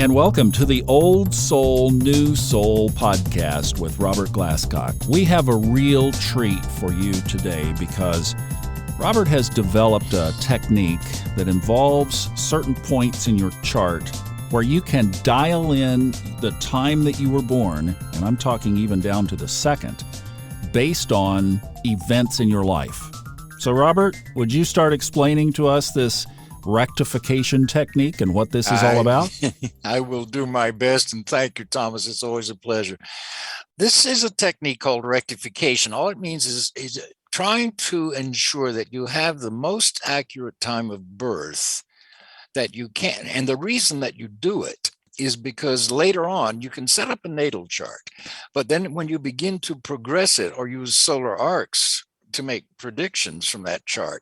and welcome to the Old Soul, New Soul podcast with Robert Glasscock. We have a real treat for you today because Robert has developed a technique that involves certain points in your chart where you can dial in the time that you were born, and I'm talking even down to the second, based on events in your life. So, Robert, would you start explaining to us this rectification technique and what this is all about? I will do my best, and thank you, Thomas. It's always a pleasure. This is a technique called rectification. All it means is trying to ensure that you have the most accurate time of birth that you can. And the reason that you do it is because later on you can set up a natal chart, but then when you begin to progress it or use solar arcs to make predictions from that chart,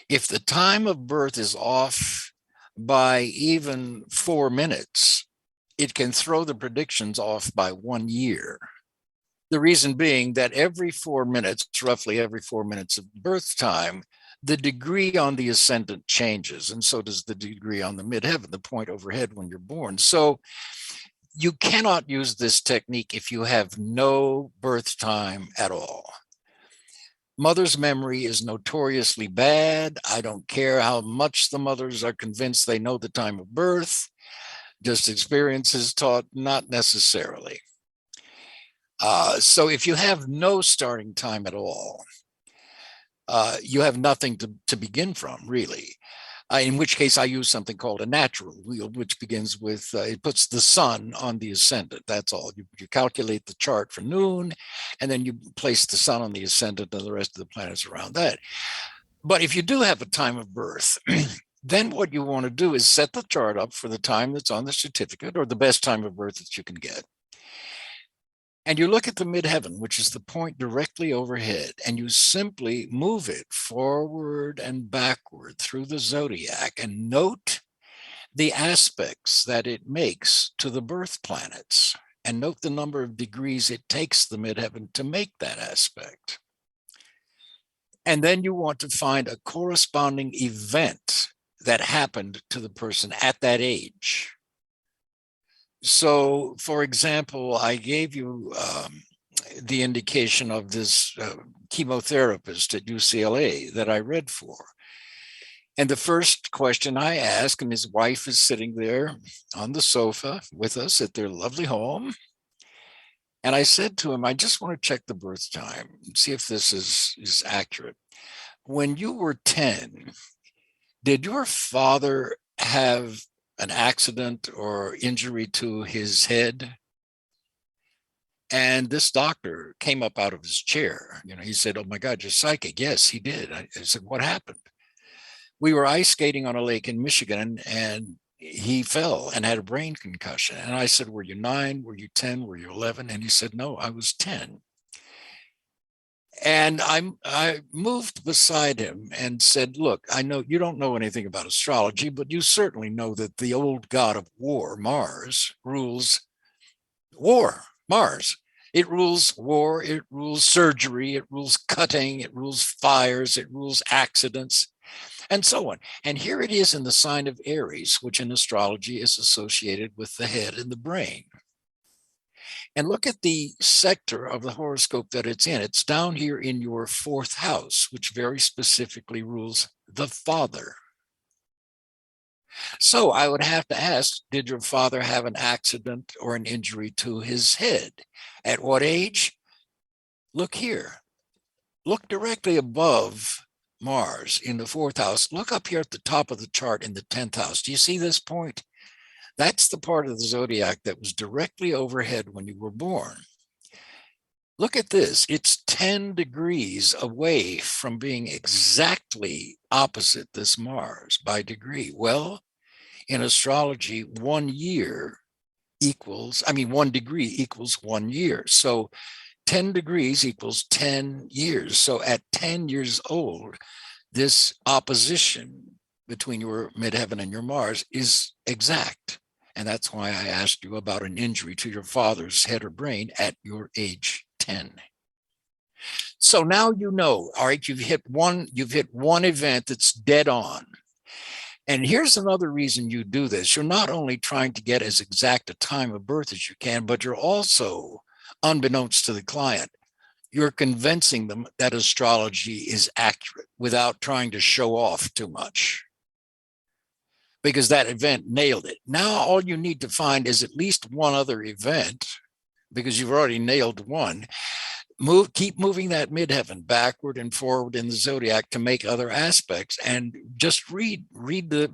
if the time of birth is off by even 4 minutes, it can throw the predictions off by 1 year. The reason being that every 4 minutes, roughly every 4 minutes of birth time, the degree on the ascendant changes, and so does the degree on the midheaven, the point overhead when you're born. So you cannot use this technique if you have no birth time at all. Mother's memory is notoriously bad. I don't care how much the mothers are convinced they know the time of birth. Just experience is taught, not necessarily. So if you have no starting time at all, you have nothing to begin from, really. In which case I use something called a natural wheel, which begins with, it puts the sun on the ascendant. That's all. You calculate the chart for noon, and then you place the sun on the ascendant and the rest of the planets around that. But if you do have a time of birth, then what you want to do is set the chart up for the time that's on the certificate, or the best time of birth that you can get. And you look at the midheaven, which is the point directly overhead, and you simply move it forward and backward through the zodiac and note the aspects that it makes to the birth planets, and note the number of degrees it takes the midheaven to make that aspect. And then you want to find a corresponding event that happened to the person at that age. So, for example, I gave you the indication of this chemotherapist at UCLA that I read for. And the first question I asked, and his wife is sitting there on the sofa with us at their lovely home. And I said to him, I just want to check the birth time and see if this is accurate. When you were 10, did your father have an accident or injury to his head? And this doctor came up out of his chair. He said, "Oh my God, you're psychic." Yes, he did. I said, "What happened?" "We were ice skating on a lake in Michigan, and he fell and had a brain concussion." And I said, "Were you 9? Were you 10? Were you 11? And he said, "No, I was 10. And I moved beside him and said, "Look, I know you don't know anything about astrology, but you certainly know that the old god of war, Mars, rules war. Mars. It rules war, it rules surgery, it rules cutting, it rules fires, it rules accidents, and so on. And here it is in the sign of Aries, which in astrology is associated with the head and the brain. And look at the sector of the horoscope that it's in. It's down here in your 4th house, which very specifically rules the father. So I would have to ask, did your father have an accident or an injury to his head? At what age? Look here. Look directly above Mars in the 4th house. Look up here at the top of the chart in the 10th house. Do you see this point? That's the part of the zodiac that was directly overhead when you were born. Look at this. It's 10 degrees away from being exactly opposite this Mars by degree. Well, in astrology, 1 year equals, 1 degree equals 1 year. So 10 degrees equals 10 years. So at 10 years old, this opposition between your midheaven and your Mars is exact. And that's why I asked you about an injury to your father's head or brain at your age 10. So now you know, all right, you've hit one event that's dead on. And here's another reason you do this. You're not only trying to get as exact a time of birth as you can, but you're also, unbeknownst to the client, you're convincing them that astrology is accurate without trying to show off too much, because that event nailed it. Now, all you need to find is at least one other event, because you've already nailed one. Keep moving that midheaven backward and forward in the zodiac to make other aspects, and just read the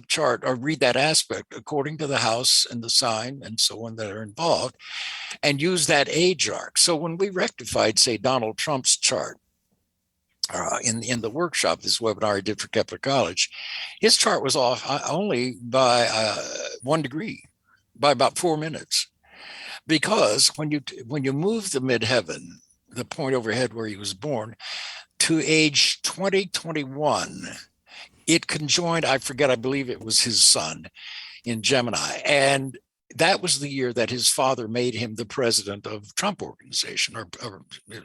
chart, or read that aspect according to the house and the sign and so on that are involved, and use that age arc. So when we rectified, say, Donald Trump's chart in the workshop, this webinar I did for Kepler College, his chart was off only by 1 degree, by about 4 minutes. Because when you move the midheaven, the point overhead where he was born, to age 2021, it conjoined, I forget, I believe it was his son in Gemini. And that was the year that his father made him the president of Trump Organization, or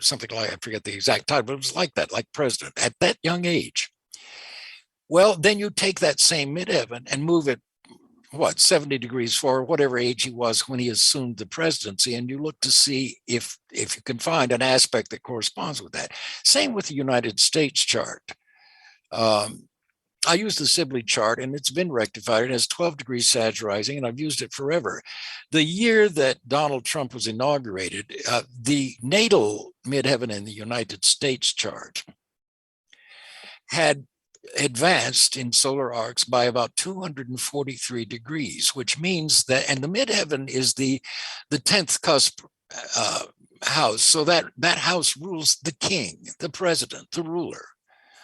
something like, I forget the exact title, but it was like that, like president at that young age. Well, then you take that same midheaven and move it, 70 degrees forward, whatever age he was when he assumed the presidency, and you look to see if you can find an aspect that corresponds with that. Same with the United States chart. I use the Sibley chart, and it's been rectified. It has 12 degrees Sag rising, and I've used it forever. The year that Donald Trump was inaugurated, the natal midheaven in the United States chart had advanced in solar arcs by about 243 degrees, which means that, and the midheaven is the 10th cusp house. So that house rules the king, the president, the ruler,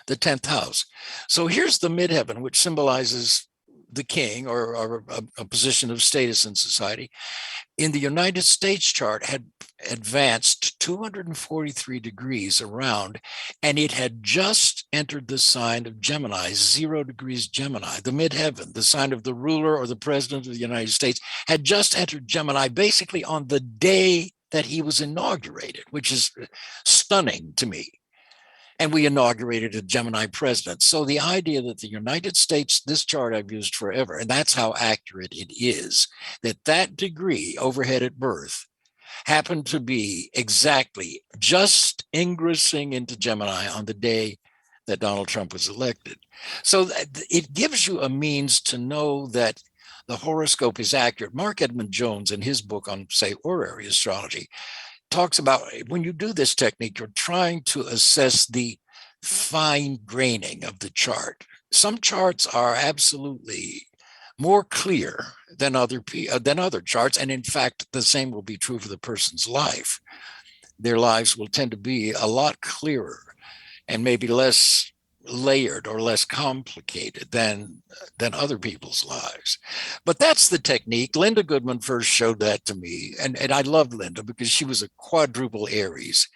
the 10th house. So here's the midheaven, which symbolizes the king, or a position of status in society. In the United States chart, had advanced 243 degrees around, and it had just entered the sign of Gemini, 0 degrees Gemini. The midheaven, the sign of the ruler or the president of the United States, had just entered Gemini basically on the day that he was inaugurated, which is stunning to me. And we inaugurated a Gemini president. So the idea that the United States, this chart I've used forever, and that's how accurate it is, that degree overhead at birth happened to be exactly just ingressing into Gemini on the day that Donald Trump was elected. So it gives you a means to know that the horoscope is accurate. Mark Edmund Jones, in his book on, say, horary astrology, talks about, when you do this technique, you're trying to assess the fine graining of the chart. Some charts are absolutely more clear than other charts, and in fact, the same will be true for the person's life. Their lives will tend to be a lot clearer and maybe less layered or less complicated than other people's lives. But that's the technique. Linda Goodman first showed that to me. And I loved Linda because she was a quadruple Aries.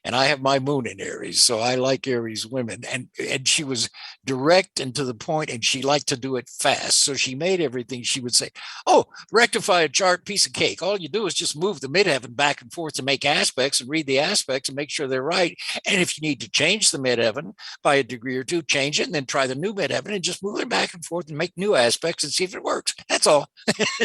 And I have my moon in Aries, so I like Aries women. And she was direct and to the point, and she liked to do it fast. So she made everything. She would say, oh, rectify a chart, piece of cake. All you do is just move the midheaven back and forth to make aspects, and read the aspects and make sure they're right. And if you need to change the midheaven by a degree or two, change it, and then try the new midheaven and just move it back and forth and make new aspects and see if it works. That's all.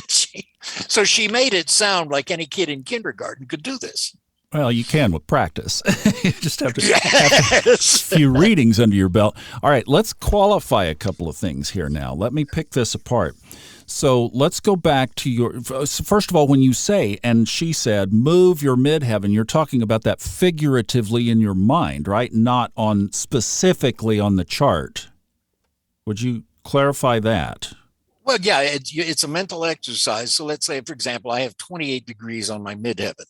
So she made it sound like any kid in kindergarten could do this. Well, you can with practice. You just have to have a few readings under your belt. All right, let's qualify a couple of things here now. Let me pick this apart. So let's go back to your, first of all, when you say, and she said, move your midheaven, you're talking about that figuratively in your mind, right? Not on specifically on the chart. Would you clarify that? Well, yeah, it's a mental exercise. So let's say, for example, I have 28 degrees on my midheaven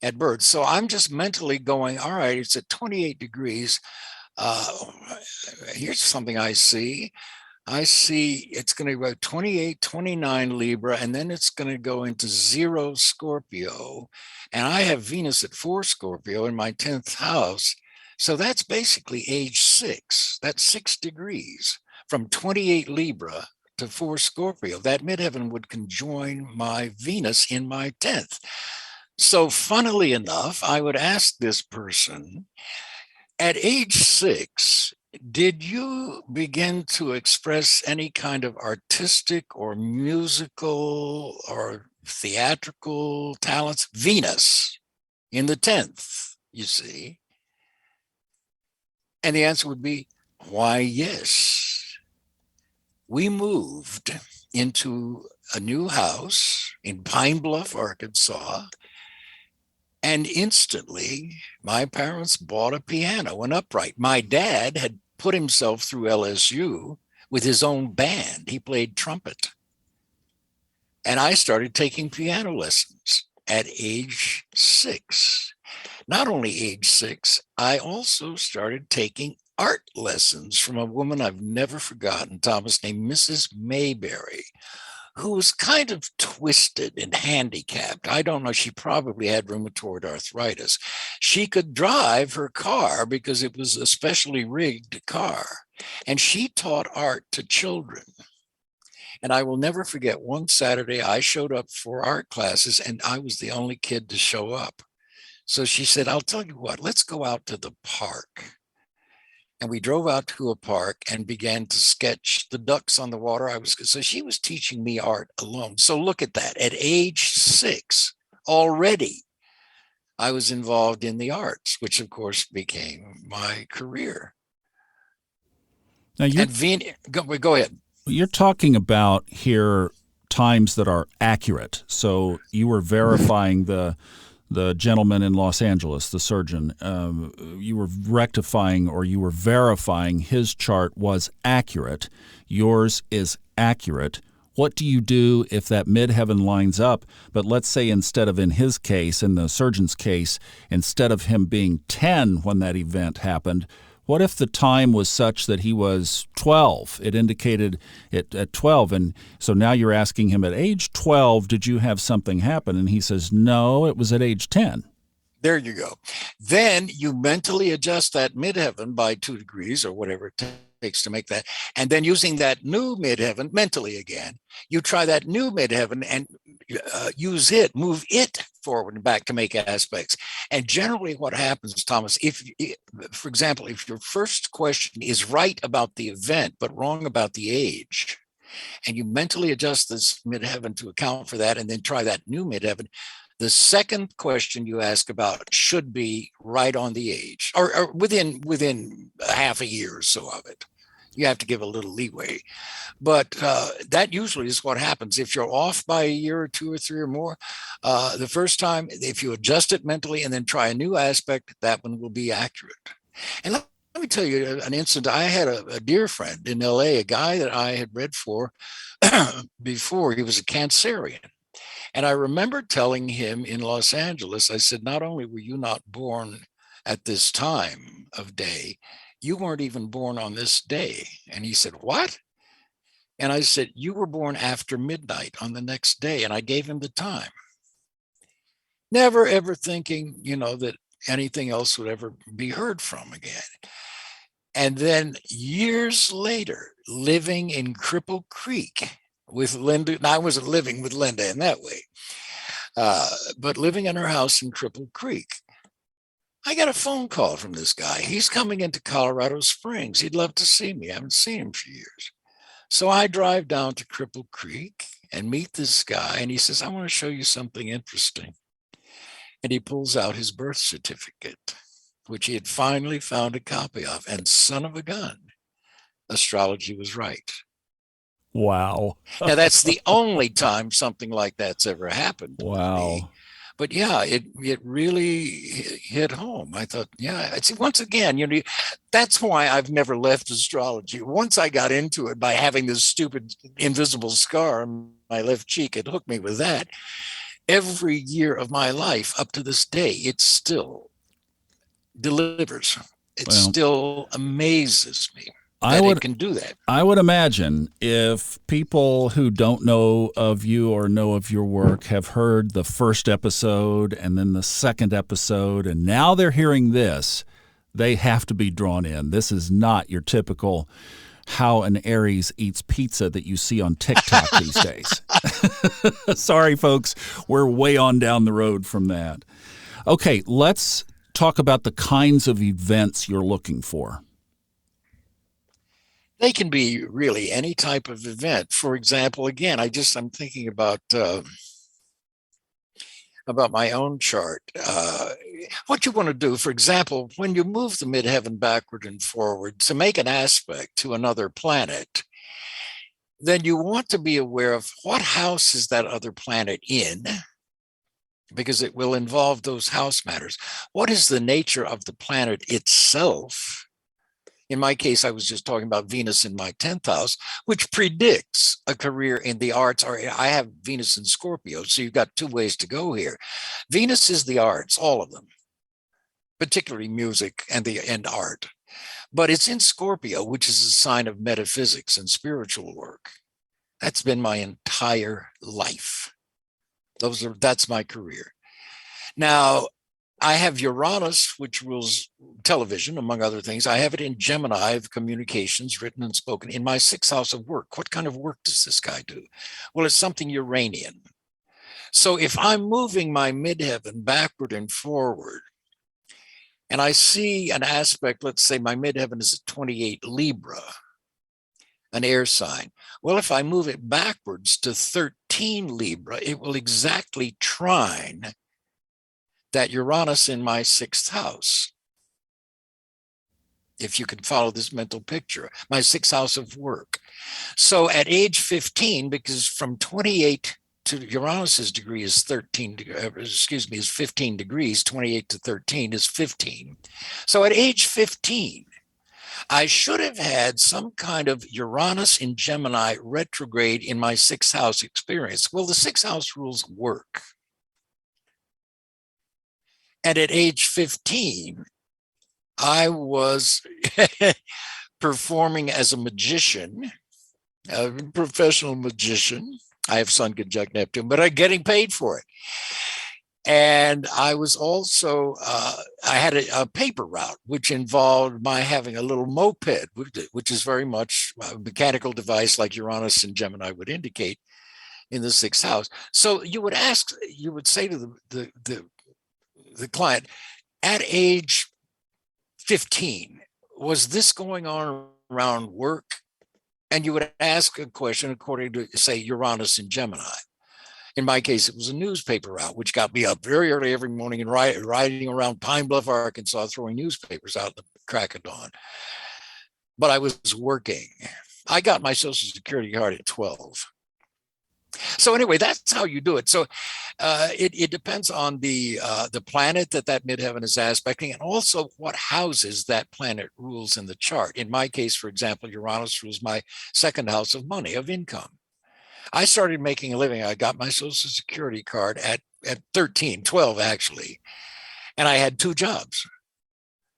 at birth. So I'm just mentally going, all right, it's at 28 degrees. Here's something I see. I see it's going to go 28, 29 Libra, and then it's going to go into 0 Scorpio. And I have Venus at 4 Scorpio in my 10th house. So that's basically age 6. That's 6 degrees from 28 Libra to 4 Scorpio. That midheaven would conjoin my Venus in my 10th. So funnily enough, I would ask this person, at age 6, Did you begin to express any kind of artistic or musical or theatrical talents? Venus in the 10th, you see. And the answer would be, why, yes. We moved into a new house in Pine Bluff, Arkansas, and instantly my parents bought a piano, an upright. My dad had put himself through LSU with his own band. He played trumpet. And I started taking piano lessons at age 6. Not only age 6, I also started taking art lessons from a woman I've never forgotten, Thomas, named Mrs. Mayberry, who was kind of twisted and handicapped. I don't know, she probably had rheumatoid arthritis. She could drive her car because it was a specially rigged car, and she taught art to children. And I will never forget one Saturday I showed up for art classes and I was the only kid to show up. So she said, I'll tell you what, let's go out to the park. And we drove out to a park and began to sketch the ducks on the water. So she was teaching me art alone. So look at that. At age 6, already, I was involved in the arts, which of course became my career. Now go ahead. You're talking about here times that are accurate. So you were verifying the gentleman in Los Angeles, the surgeon. You were rectifying, or you were verifying his chart was accurate. Yours is accurate. What do you do if that midheaven lines up? But let's say instead of, in his case, in the surgeon's case, instead of him being 10 when that event happened, what if the time was such that he was 12? It indicated it at 12. And so now you're asking him at age 12, did you have something happen? And he says, no, it was at age 10. There you go. Then you mentally adjust that midheaven by 2 degrees or whatever it takes to make that. And then using that new midheaven mentally again, you try that new midheaven and move it forward and back to make aspects. And generally what happens, Thomas, for example, if your first question is right about the event, but wrong about the age, and you mentally adjust this midheaven to account for that, and then try that new midheaven, the second question you ask about should be right on the age, or within half a year or so of it. You have to give a little leeway. But that usually is what happens. If you're off by a year or 2 or 3 or more, the first time, if you adjust it mentally and then try a new aspect, that one will be accurate. And let me tell you an incident. I had a dear friend in LA, a guy that I had read for before. He was a Cancerian. And I remember telling him in Los Angeles, I said, not only were you not born at this time of day, you weren't even born on this day. And he said, what? And I said, you were born after midnight on the next day. And I gave him the time. Never, ever thinking, that anything else would ever be heard from again. And then years later, living in Cripple Creek with Linda, and I wasn't living with Linda in that way, but living in her house in Cripple Creek, I got a phone call from this guy. He's coming into Colorado Springs. He'd love to see me. I haven't seen him for years. So I drive down to Cripple Creek and meet this guy. And he says, I want to show you something interesting. And he pulls out his birth certificate, which he had finally found a copy of. And son of a gun, astrology was right. Wow. Now, that's the only time something like that's ever happened to me. But yeah, it really hit home. I thought, yeah, once again, that's why I've never left astrology. Once I got into it by having this stupid invisible scar on my left cheek, it hooked me with that. Every year of my life up to this day, it still delivers. It still amazes me that it can do that. I would imagine if people who don't know of you or know of your work have heard the first episode and then the second episode, and now they're hearing this, they have to be drawn in. This is not your typical how an Aries eats pizza that you see on TikTok these days. Sorry, folks. We're way on down the road from that. Okay, let's talk about the kinds of events you're looking for. They can be really any type of event. For example, again, I'm thinking about my own chart. What you want to do, for example, when you move the midheaven backward and forward to make an aspect to another planet, then you want to be aware of what house is that other planet in, because it will involve those house matters. What is the nature of the planet itself? In my case, I was just talking about Venus in my 10th house, which predicts a career in the arts. Or I have Venus in Scorpio, so you've got two ways to go here. Venus is the arts, all of them, particularly music and art. But it's in Scorpio, which is a sign of metaphysics and spiritual work. That's been my entire life. That's my career. Now, I have Uranus, which rules television, among other things. I have it in Gemini of communications, written and spoken, in my 6th house of work. What kind of work does this guy do? Well, it's something Uranian. So if I'm moving my midheaven backward and forward, and I see an aspect, let's say my midheaven is at 28 Libra, an air sign. Well, if I move it backwards to 13 Libra, it will exactly trine that Uranus in my 6th house. If you can follow this mental picture, my 6th house of work. So at age 15, because from 28 to Uranus's degree is 15 degrees, 28 to 13 is 15. So at age 15, I should have had some kind of Uranus in Gemini retrograde in my 6th house experience. Well, the 6th house rules work. And at age 15, I was performing as a magician, a professional magician. I have Sun conjunct Neptune, but I'm getting paid for it. And I was also, I had a paper route, which involved my having a little moped, which is very much a mechanical device like Uranus and Gemini would indicate in the 6th house. So you would say to the client, at age 15, was this going on around work? And you would ask a question according to, say, Uranus and Gemini. In my case, it was a newspaper route, which got me up very early every morning and riding around Pine Bluff, Arkansas, throwing newspapers out at the crack of dawn. But I was working. I got my Social Security card at 12. So anyway, that's how you do it. So it depends on the planet that midheaven is aspecting, and also what houses that planet rules in the chart. In my case, for example, Uranus rules my 2nd house of money, of income. I started making a living. I got my Social Security card at 13, 12 actually, and I had 2 jobs.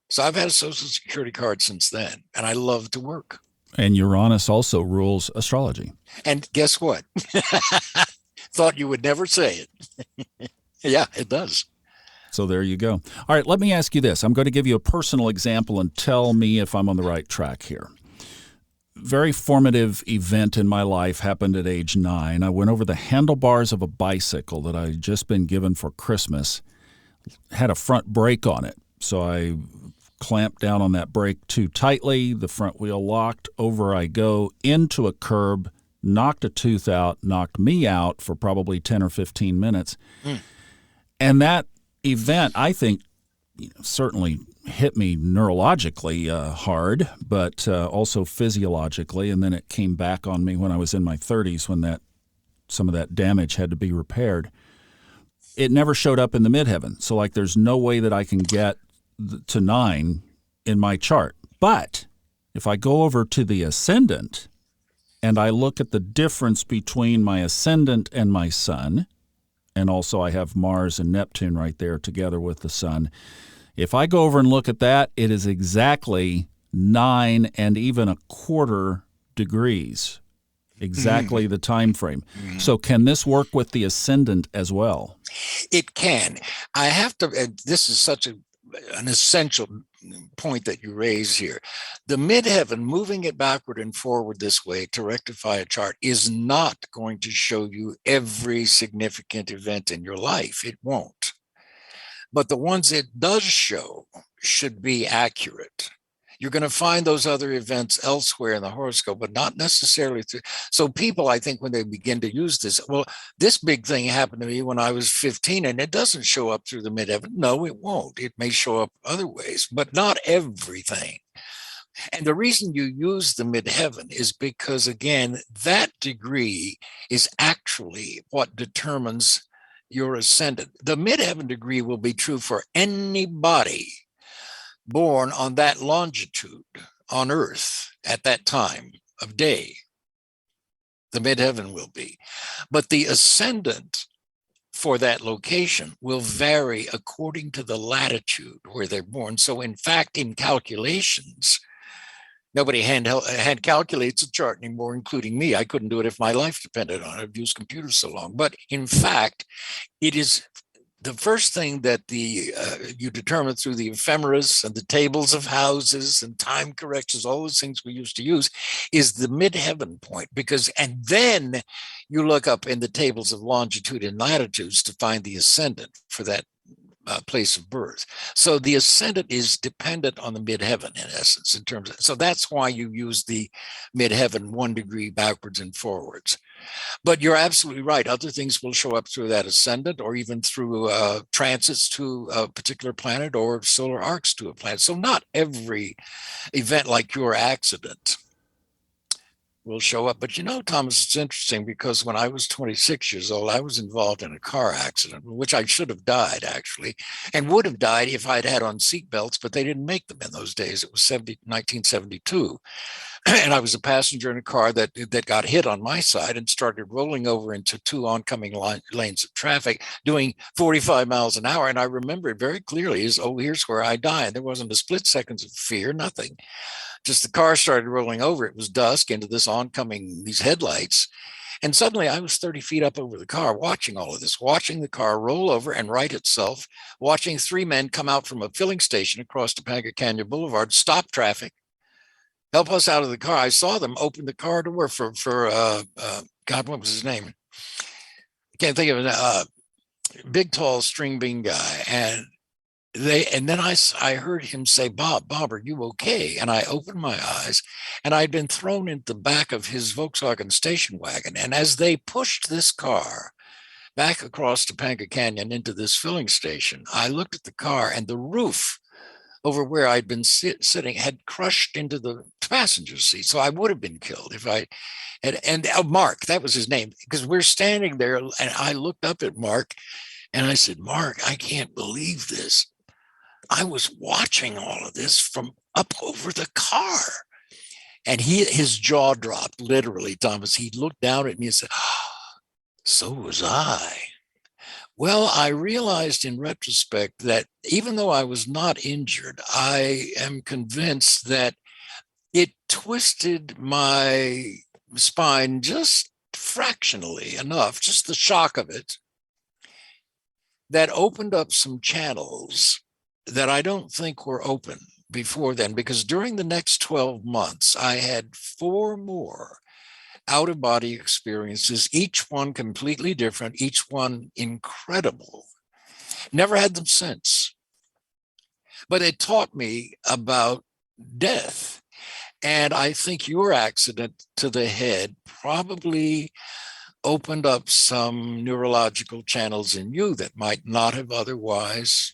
So I've had a Social Security card since then, and I love to work. And Uranus also rules astrology. And guess what? Thought you would never say it. Yeah, it does. So there you go. All right, let me ask you this. I'm going to give you a personal example and tell me if I'm on the right track here. Very formative event in my life happened at age 9. I went over the handlebars of a bicycle that I had just been given for Christmas. Had a front brake on it, so I clamped down on that brake too tightly. The front wheel locked. Over I go into a curb, knocked a tooth out, knocked me out for probably 10 or 15 minutes. And that event, I think, certainly hit me neurologically hard, but also physiologically. And then it came back on me when I was in my 30s when some of that damage had to be repaired. It never showed up in the midheaven. So like there's no way that I can get to 9 in my chart. But if I go over to the ascendant and I look at the difference between my ascendant and my sun, and also I have Mars and Neptune right there together with the sun. If I go over and look at that, it is exactly 9 and even a quarter degrees, exactly the time frame. So can this work with the ascendant as well? It can. I have to, this is such an essential point that you raise here. The midheaven, moving it backward and forward this way to rectify a chart, is not going to show you every significant event in your life. It won't. But the ones it does show should be accurate. You're going to find those other events elsewhere in the horoscope, but not necessarily through. So people, I think, when they begin to use this, well, this big thing happened to me when I was 15, and it doesn't show up through the midheaven. No, it won't. It may show up other ways, but not everything. And the reason you use the midheaven is because, again, that degree is actually what determines your ascendant. The midheaven degree will be true for anybody born on that longitude on Earth at that time of day. The midheaven will be. But the ascendant for that location will vary according to the latitude where they're born. So, in fact, in calculations, nobody hand calculates a chart anymore, including me. I couldn't do it if my life depended on it. I've used computers so long. But in fact, it is the first thing that you determine through the ephemeris and the tables of houses and time corrections, all those things we used to use, is the midheaven point. And then you look up in the tables of longitude and latitudes to find the ascendant for that place of birth. So the ascendant is dependent on the midheaven in essence, in terms of, so that's why you use the midheaven 1 degree backwards and forwards. But you're absolutely right. Other things will show up through that ascendant, or even through transits to a particular planet or solar arcs to a planet. So not every event like your accident will show up. But Thomas, it's interesting because when I was 26 years old, I was involved in a car accident, which I should have died, actually, and would have died if I'd had on seatbelts, but they didn't make them in those days. It was 1972. And I was a passenger in a car that got hit on my side and started rolling over into 2 oncoming lanes of traffic, doing 45 miles an hour. And I remember it very clearly as, here's where I died. There wasn't a split seconds of fear, nothing. Just the car started rolling over. It was dusk into these headlights. And suddenly I was 30 feet up over the car, watching all of this, watching the car roll over and right itself, watching 3 men come out from a filling station across Topanga Canyon Boulevard, stop traffic, help us out of the car. I saw them open the car door for God, what was his name? I can't think of it. Big, tall string bean guy. And then I heard him say, Bob, are you okay? And I opened my eyes, and I'd been thrown into the back of his Volkswagen station wagon. And as they pushed this car back across Topanga Canyon into this filling station, I looked at the car, and the roof over where I'd been sitting had crushed into the passenger seat. So I would have been killed if I had. And Mark, that was his name, because we're standing there, and I looked up at Mark, and I said, Mark, I can't believe this. I was watching all of this from up over the car. And his jaw dropped, literally, Thomas. He looked down at me and said, so was I. Well, I realized in retrospect that even though I was not injured, I am convinced that it twisted my spine just fractionally enough, just the shock of it, that opened up some channels that I don't think were open before then, because during the next 12 months, I had 4 more out-of-body experiences, each one completely different, each one incredible. Never had them since. But it taught me about death. And I think your accident to the head probably opened up some neurological channels in you that might not have otherwise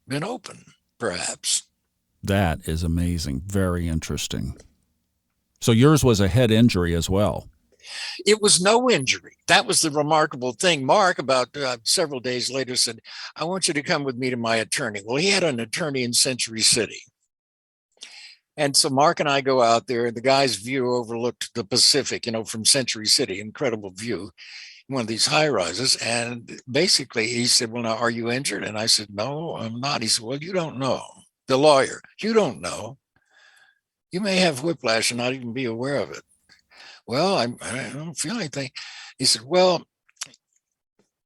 been open, perhaps. That is amazing. Very interesting. So yours was a head injury as well. It was no injury. That was the remarkable thing. Mark, about several days later, said, I want you to come with me to my attorney. Well, he had an attorney in Century City. And so Mark and I go out there, and the guy's view overlooked the Pacific, from Century City, incredible view, one of these high rises. And basically he said, well, now, are you injured? And I said, no, I'm not. He said, well, you don't know. The lawyer, you don't know. You may have whiplash and not even be aware of it. Well, I don't feel anything. He said, well,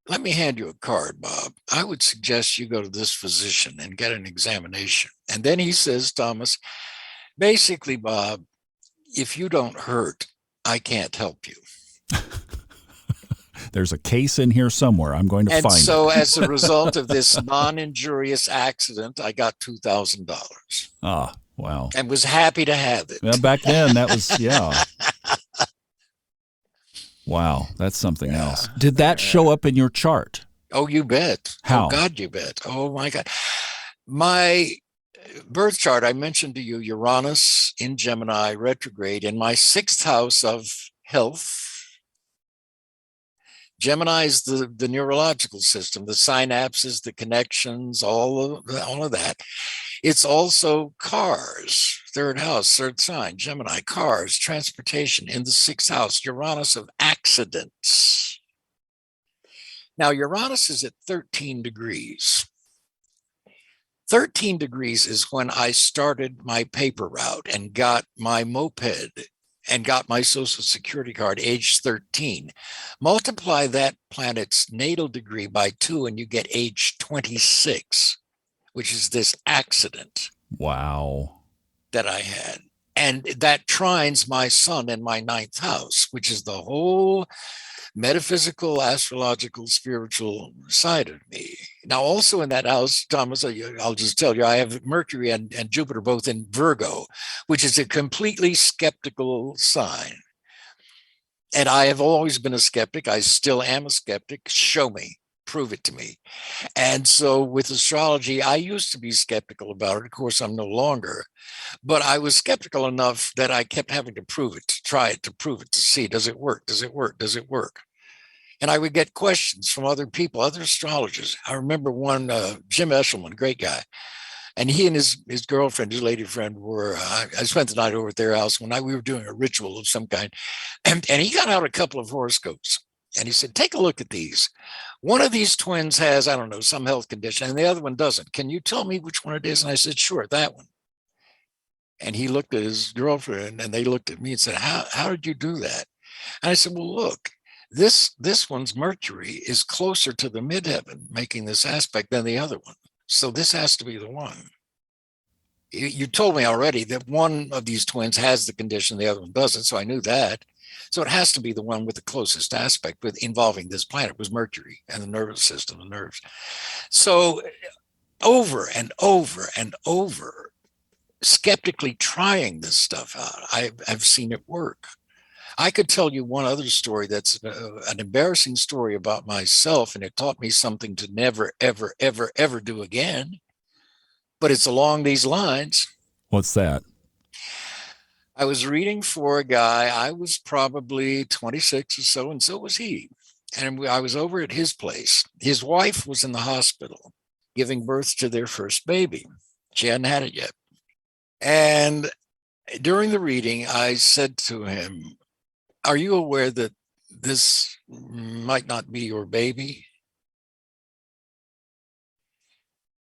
let me hand you a card, Bob. I would suggest you go to this physician and get an examination. And then he says, Thomas, basically, Bob, if you don't hurt, I can't help you. There's a case in here somewhere. I'm going to find it. And so as a result of this non-injurious accident, I got $2,000. Wow. Wow. and was happy to have it. Well, back then, that was, yeah. Wow, that's something else. Did that show up in your chart? Oh, you bet. How? Oh, God, you bet. Oh, my God. My birth chart, I mentioned to you Uranus in Gemini retrograde in my sixth house of health. Gemini is the neurological system, the synapses, the connections, all of that. It's also cars, third house, third sign, Gemini, cars, transportation in the sixth house, Uranus of accidents. Now, Uranus is at 13 degrees. 13 degrees is when I started my paper route and got my moped and got my Social Security card, age 13. Multiply that planet's natal degree by 2 and you get age 26, which is this accident. Wow. That I had. And that trines my sun in my ninth house, which is the whole metaphysical, astrological, spiritual side of me. Now, also in that house, Thomas, I'll just tell you, I have Mercury and Jupiter both in Virgo, which is a completely skeptical sign. And I have always been a skeptic. I still am a skeptic. Show me, prove it to me. And so with astrology, I used to be skeptical about it. Of course, I'm no longer. But I was skeptical enough that I kept having to prove it, to try it, to prove it, to see, does it work? Does it work? Does it work? And I would get questions from other people, other astrologers. I remember one, Jim Eshelman, great guy. And he and his girlfriend, his lady friend, were, I spent the night over at their house when we were doing a ritual of some kind. And he got out a couple of horoscopes. And he said, take a look at these. One of these twins has, I don't know, some health condition, and the other one doesn't. Can you tell me which one it is? And I said, sure, that one. And he looked at his girlfriend and they looked at me and said, how did you do that? And I said, well, look, this one's Mercury is closer to the midheaven making this aspect than the other one. So this has to be the one. You told me already that one of these twins has the condition, the other one doesn't. So I knew that. So it has to be the one with the closest aspect with involving this planet was Mercury and the nervous system, the nerves. So over and over and over, skeptically trying this stuff out, I've seen it work. I could tell you one other story that's an embarrassing story about myself, and it taught me something to never, ever, ever, ever do again. But it's along these lines. What's that? I was reading for a guy. I was probably 26 or so, and so was he. And I was over at his place. His wife was in the hospital giving birth to their first baby. She hadn't had it yet. And during the reading, I said to him, are you aware that this might not be your baby?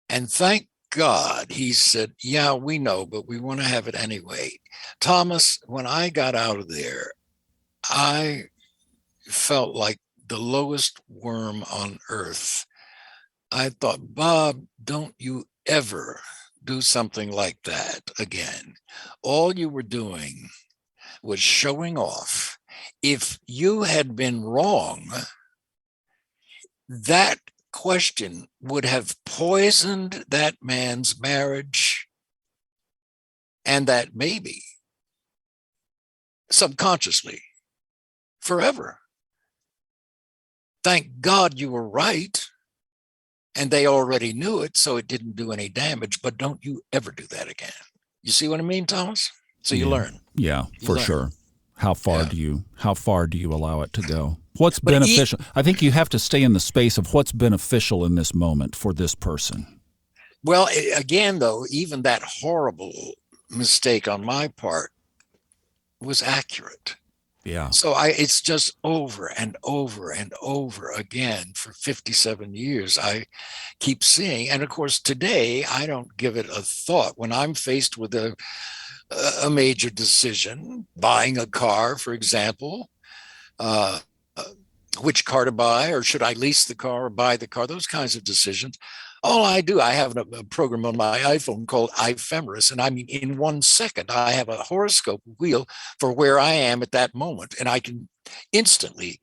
And thank God, he said, yeah, we know, but we want to have it anyway. Thomas, when I got out of there, I felt like the lowest worm on earth. I thought, Bob, don't you ever do something like that again. All you were doing was showing off. If you had been wrong, that question would have poisoned that man's marriage and that baby subconsciously forever. Thank God you were right. And they already knew it, so it didn't do any damage. But don't you ever do that again. You see what I mean, Thomas? So you learn. Yeah, for sure. How far do you allow it to go? What's beneficial? I think you have to stay in the space of what's beneficial in this moment for this person. Well, again, though, even that horrible mistake on my part was accurate. Yeah. So it's just over and over and over again for 57 years. I keep seeing, and of course, today I don't give it a thought when I'm faced with a major decision, buying a car, for example, which car to buy, or should I lease the car or buy the car, those kinds of decisions. All I do, I have a program on my iPhone called iPhemeris, and I mean, in 1 second, I have a horoscope wheel for where I am at that moment, and I can instantly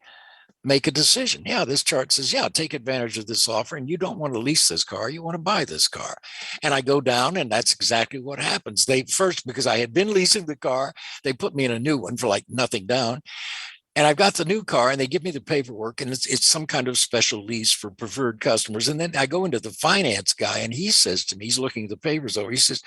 make a decision. Yeah, this chart says, yeah, take advantage of this offer. And you don't want to lease this car. You want to buy this car. And I go down, and that's exactly what happens. They first, because I had been leasing the car, they put me in a new one for like nothing down. And I've got the new car, and they give me the paperwork, and it's some kind of special lease for preferred customers. And then I go into the finance guy, and he says to me, he's looking at the papers over. He says,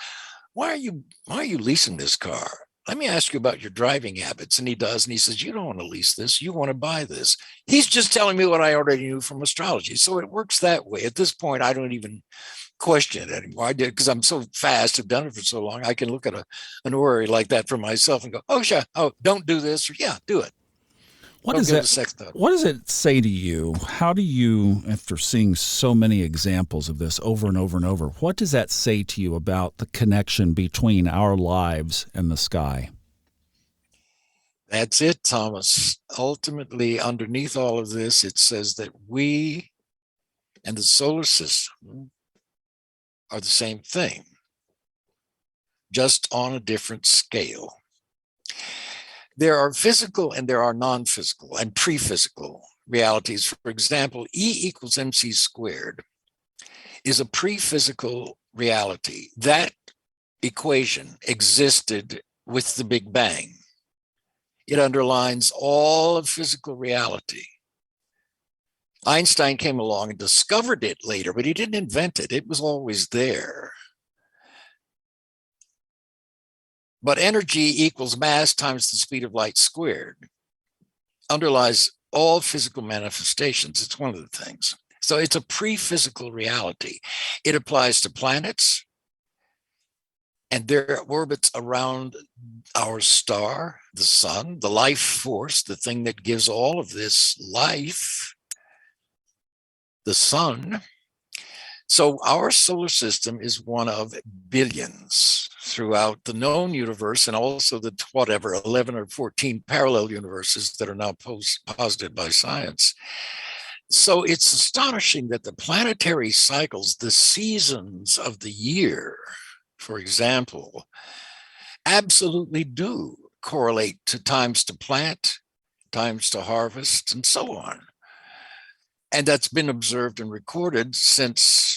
why are you leasing this car? Let me ask you about your driving habits. And he does. And he says, you don't want to lease this. You want to buy this. He's just telling me what I already knew from astrology. So it works that way. At this point, I don't even question it anymore. I did because I'm so fast. I've done it for so long. I can look at an orrery like that for myself and go, oh, sure. Oh, don't do this. Or yeah, do it. What does it say to you? How do you, after seeing so many examples of this over and over and over, what does that say to you about the connection between our lives and the sky? That's it, Thomas. Ultimately, underneath all of this, it says that we and the solar system are the same thing, just on a different scale. There are physical and there are non-physical and pre-physical realities. For example, E equals MC squared is a pre-physical reality. That equation existed with the Big Bang. It underlines all of physical reality. Einstein came along and discovered it later, but he didn't invent it. It was always there. But energy equals mass times the speed of light squared underlies all physical manifestations. It's one of the things. So it's a pre-physical reality. It applies to planets and their orbits around our star, the sun, the life force, the thing that gives all of this life, the sun. So our solar system is one of billions throughout the known universe, and also the 11 or 14 parallel universes that are now posited by science. So it's astonishing that the planetary cycles, the seasons of the year, for example, absolutely do correlate to times to plant, times to harvest, and so on. And that's been observed and recorded since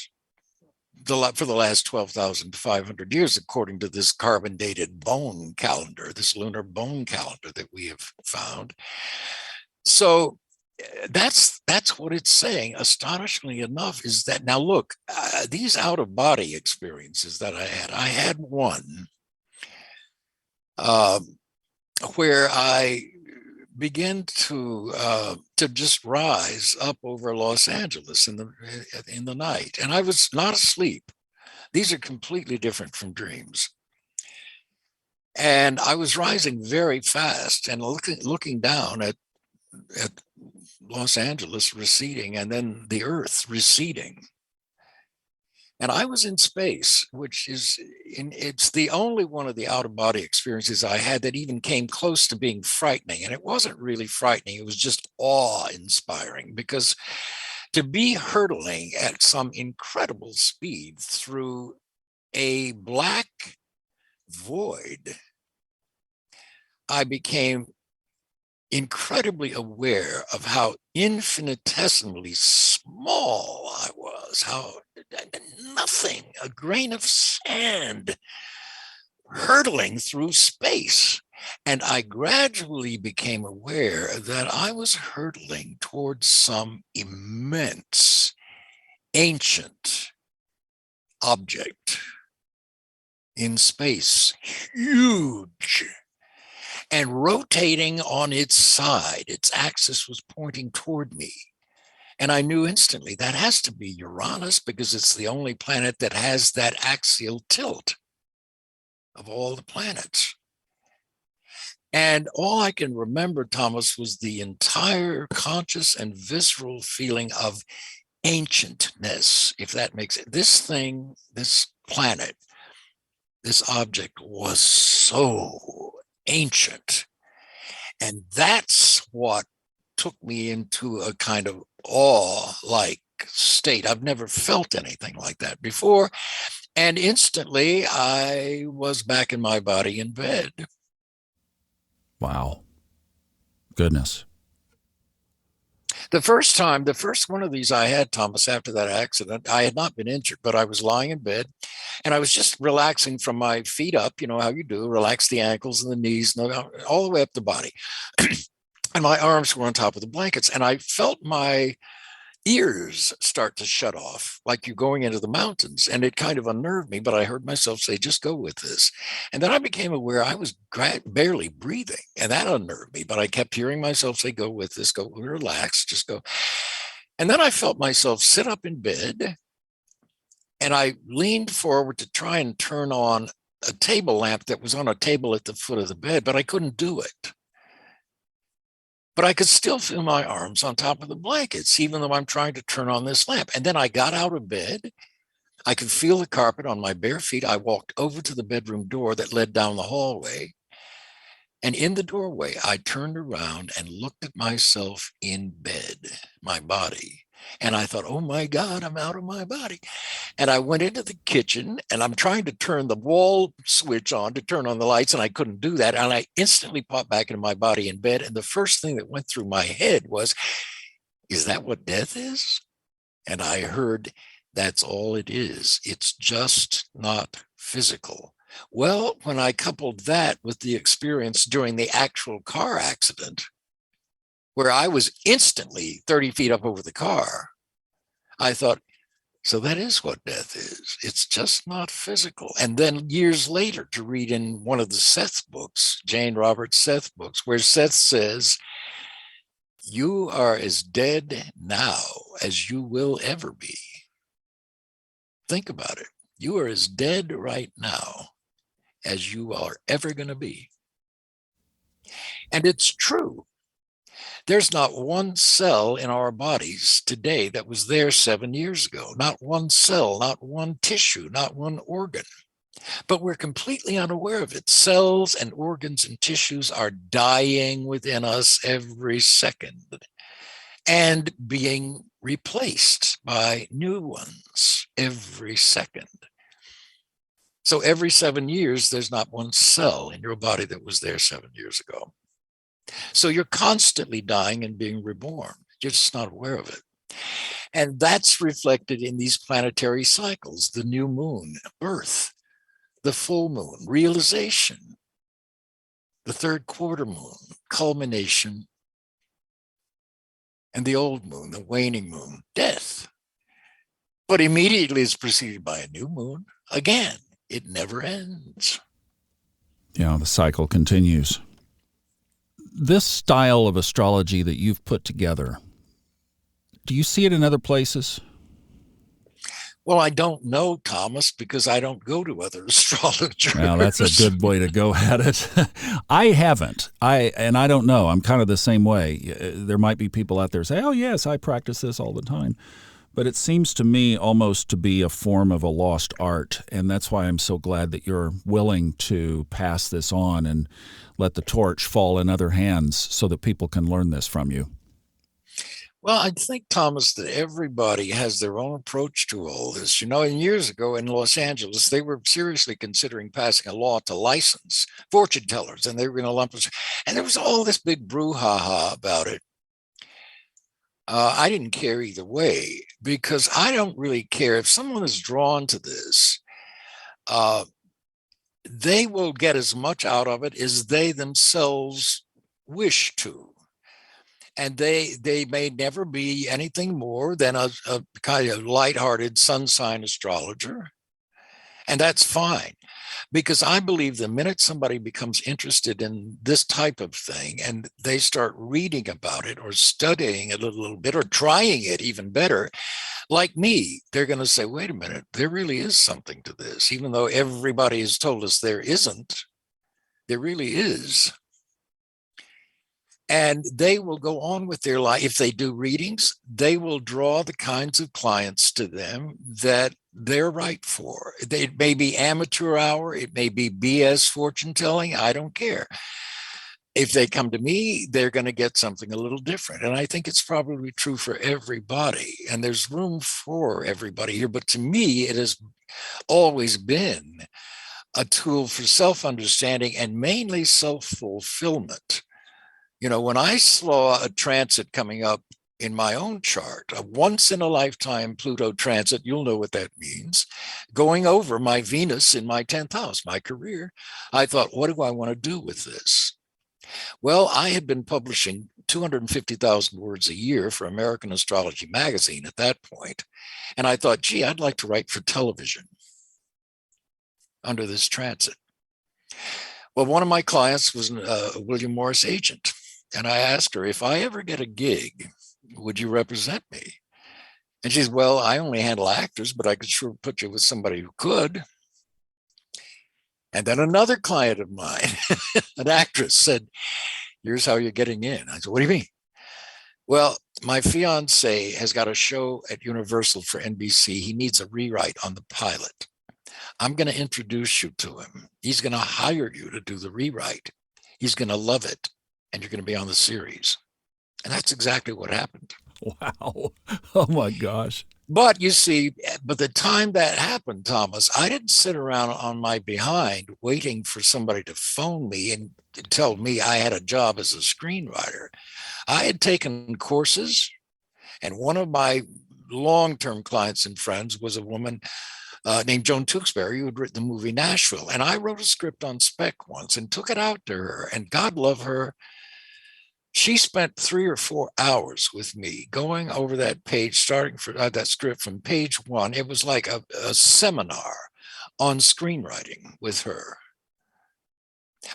for the last 12,500 years, according to this carbon dated bone calendar, this lunar bone calendar that we have found. So that's what it's saying. Astonishingly enough, is that now look, these out of body experiences that I had one where I began to just rise up over Los Angeles in the night, and I was not asleep. These are completely different from dreams. And I was rising very fast and looking down at Los Angeles receding, and then the Earth receding. And I was in space, which it's the only one of the out-of-body experiences I had that even came close to being frightening. And it wasn't really frightening. It was just awe-inspiring, because to be hurtling at some incredible speed through a black void, I became incredibly aware of how infinitesimally small I was, how nothing, a grain of sand hurtling through space. And I gradually became aware that I was hurtling towards some immense, ancient object in space, huge, and rotating on its side. Its axis was pointing toward me. And I knew instantly that has to be Uranus, because it's the only planet that has that axial tilt of all the planets. And all I can remember, Thomas, was the entire conscious and visceral feeling of ancientness, if that makes it. This thing, this planet, this object was so ancient. And that's what took me into a kind of awe-like state. I've never felt anything like that before. And instantly I was back in my body in bed. Wow. Goodness. The first one of these I had, Thomas, after that accident, I had not been injured, but I was lying in bed and I was just relaxing from my feet up, you know how you do, relax the ankles and the knees, all the way up the body. And my arms were on top of the blankets. And I felt my ears start to shut off like you're going into the mountains, and it kind of unnerved me, but I heard myself say, just go with this. And then I became aware I was barely breathing, and that unnerved me, but I kept hearing myself say, go with this, go, relax, just go. And then I felt myself sit up in bed, and I leaned forward to try and turn on a table lamp that was on a table at the foot of the bed, but I couldn't do it. But I could still feel my arms on top of the blankets, even though I'm trying to turn on this lamp. And then I got out of bed. I could feel the carpet on my bare feet. I walked over to the bedroom door that led down the hallway. And in the doorway, I turned around and looked at myself in bed, my body. And I thought, oh my God, I'm out of my body. And I went into the kitchen and I'm trying to turn the wall switch on to turn on the lights, and I couldn't do that. And I instantly popped back into my body in bed. And the first thing that went through my head was, is that what death is? And I heard, that's all it is. It's just not physical. Well, when I coupled that with the experience during the actual car accident, where I was instantly 30 feet up over the car, I thought, so that is what death is. It's just not physical. And then years later, to read in one of the Seth books, Jane Roberts Seth books, where Seth says, you are as dead now as you will ever be. Think about it. You are as dead right now as you are ever going to be. And it's true. There's not one cell in our bodies today that was there 7 years ago. Not one cell, not one tissue, not one organ. But we're completely unaware of it. Cells and organs and tissues are dying within us every second and being replaced by new ones every second. So every 7 years, there's not one cell in your body that was there 7 years ago. So you're constantly dying and being reborn. You're just not aware of it. And that's reflected in these planetary cycles, the new moon, birth, the full moon, realization, the third quarter moon, culmination, and the old moon, the waning moon, death. But immediately is preceded by a new moon. Again, it never ends. Yeah, the cycle continues. This style of astrology that you've put together, do you see it in other places? Well, I don't know, Thomas, because I don't go to other astrologers. Well, that's a good way to go at it. I haven't. I don't know. I'm kind of the same way. There might be people out there say, oh, yes, I practice this all the time. But it seems to me almost to be a form of a lost art, and that's why I'm so glad that you're willing to pass this on and let the torch fall in other hands so that people can learn this from you. Well, I think, Thomas, that everybody has their own approach to all this. You know, and years ago in Los Angeles, they were seriously considering passing a law to license fortune tellers, and they were going to lump us. And there was all this big brouhaha about it. I didn't care either way, because I don't really care if someone is drawn to this. They will get as much out of it as they themselves wish to. And they may never be anything more than a kind of lighthearted sun sign astrologer. And that's fine, because I believe the minute somebody becomes interested in this type of thing and they start reading about it or studying it a little bit or trying it even better, like me, they're going to say, wait a minute, there really is something to this. Even though everybody has told us there isn't, there really is. And they will go on with their life. If they do readings, they will draw the kinds of clients to them that they're right for. It may be amateur hour, it may be BS fortune telling, I don't care. If they come to me, they're going to get something a little different. And I think it's probably true for everybody. And there's room for everybody here. But to me, it has always been a tool for self-understanding and mainly self-fulfillment. You know, when I saw a transit coming up in my own chart, a once in a lifetime Pluto transit, you'll know what that means, going over my Venus in my 10th house, my career. I thought, what do I want to do with this? Well, I had been publishing 250,000 words a year for American Astrology magazine at that point. And I thought, gee, I'd like to write for television under this transit. Well, one of my clients was a William Morris agent. And I asked her, if I ever get a gig, would you represent me? And she said, well, I only handle actors, but I could sure put you with somebody who could. And then another client of mine, an actress, said, here's how you're getting in. I said, what do you mean? Well, my fiance has got a show at Universal for NBC. He needs a rewrite on the pilot. I'm going to introduce you to him. He's going to hire you to do the rewrite. He's going to love it. And you're going to be on the series. And that's exactly what happened. Wow. Oh, my gosh. But you see, by the time that happened, Thomas, I didn't sit around on my behind waiting for somebody to phone me and tell me I had a job as a screenwriter. I had taken courses, and one of my long-term clients and friends was a woman named Joan Tewksbury, who had written the movie Nashville. And I wrote a script on spec once and took it out to her, and God love her. She spent 3 or 4 hours with me going over that page, starting for that script from page 1. It was like a seminar on screenwriting with her.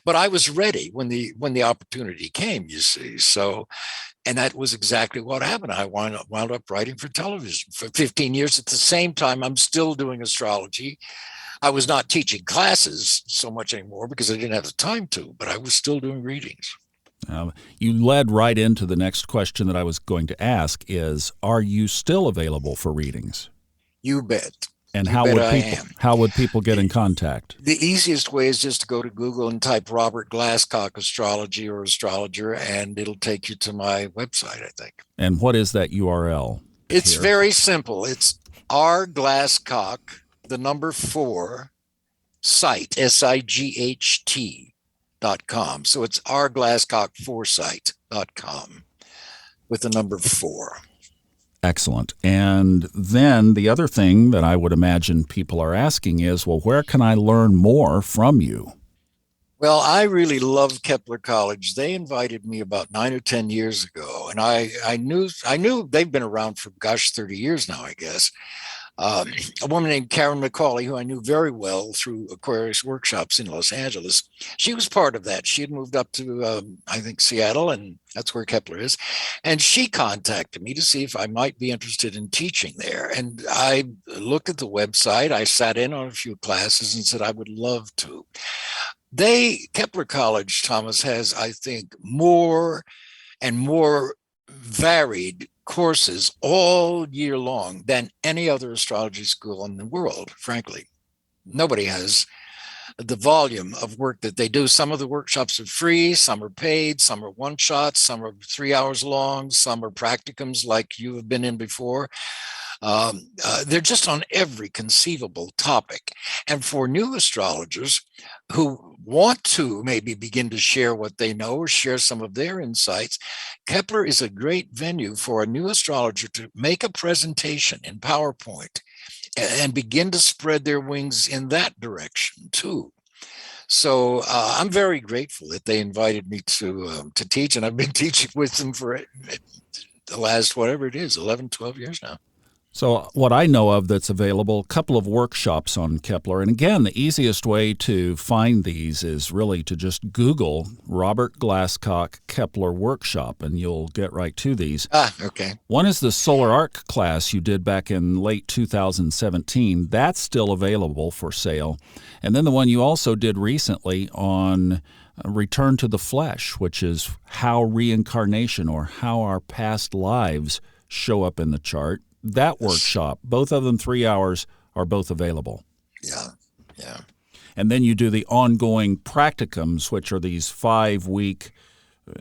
But I was ready when the opportunity came, you see. So, and that was exactly what happened. I wound up writing for television for 15 years. At the same time, I'm still doing astrology. I was not teaching classes so much anymore because I didn't have the time to, but I was still doing readings. You led right into the next question that I was going to ask is, are you still available for readings? You bet. And how would people get in contact? The easiest way is just to go to Google and type Robert Glasscock Astrology or Astrologer, and it'll take you to my website, I think. And what is that URL? It's very simple. It's rglasscock, the number 4, site, SIGHT.com. So it's rglasscock4site.com with the number 4. Excellent. And then the other thing that I would imagine people are asking is, well, where can I learn more from you? Well, I really love Kepler College. They invited me about 9 or 10 years ago, and I knew they've been around for 30 years now, I guess. A woman named Karen McCauley, who I knew very well through Aquarius workshops in Los Angeles. She was part of that. She had moved up to, I think, Seattle, and that's where Kepler is. And she contacted me to see if I might be interested in teaching there. And I looked at the website. I sat in on a few classes and said, I would love to. Kepler College, Thomas, has, I think, more and more varied courses all year long than any other astrology school in the world, frankly. Nobody has the volume of work that they do. Some of the workshops are free, some are paid, some are one-shots, some are 3 hours long, some are practicums like you have been in before. They're just on every conceivable topic. And for new astrologers who want to maybe begin to share what they know or share some of their insights, Kepler is a great venue for a new astrologer to make a presentation in PowerPoint and begin to spread their wings in that direction too. So I'm very grateful that they invited me to teach, and I've been teaching with them for the last, whatever it is, 11, 12 years now. So what I know of that's available, a couple of workshops on Kepler. And again, the easiest way to find these is really to just Google Robert Glasscock Kepler Workshop, and you'll get right to these. Okay. One is the Solar Arc class you did back in late 2017. That's still available for sale. And then the one you also did recently on Return to the Flesh, which is how reincarnation or how our past lives show up in the chart. That workshop, both of them 3 hours, are both available. Yeah. And then you do the ongoing practicums, which are these 5-week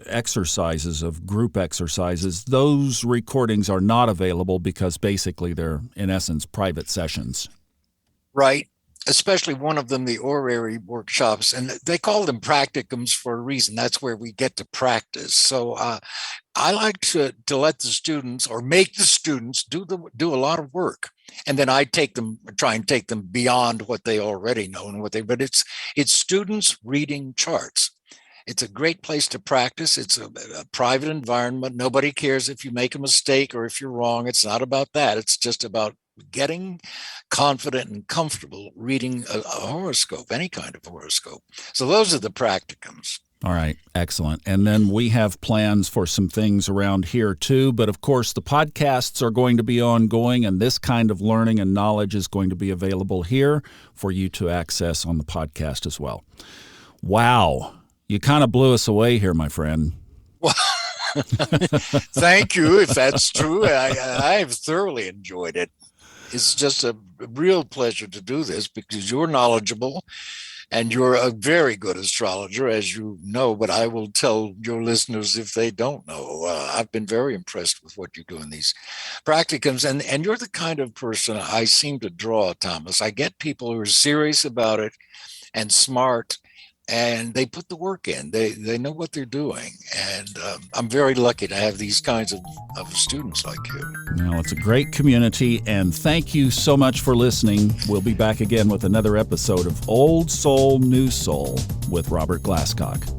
exercises of group exercises. Those recordings are not available because basically they're, in essence, private sessions. Right. Especially one of them, the orrery workshops, and they call them practicums for a reason. That's where we get to practice. So I like to let the students or make the students do a lot of work. And then I try and take them beyond what they already know and but it's students reading charts. It's a great place to practice. It's a private environment. Nobody cares if you make a mistake or if you're wrong. It's not about that. It's just about getting confident and comfortable reading a horoscope, any kind of horoscope. So those are the practicums. All right, excellent. And then we have plans for some things around here too. But of course, the podcasts are going to be ongoing, and this kind of learning and knowledge is going to be available here for you to access on the podcast as well. Wow. You kind of blew us away here, my friend. Well, thank you. If that's true, I've thoroughly enjoyed it. It's just a real pleasure to do this because you're knowledgeable and you're a very good astrologer, as you know, but I will tell your listeners if they don't know. I've been very impressed with what you do in these practicums, and you're the kind of person I seem to draw, Thomas. I get people who are serious about it and smart, and they put the work in. They know what they're doing. And I'm very lucky to have these kinds of students like you. Well, it's a great community, and thank you so much for listening. We'll be back again with another episode of Old Soul, New Soul with Robert Glasscock.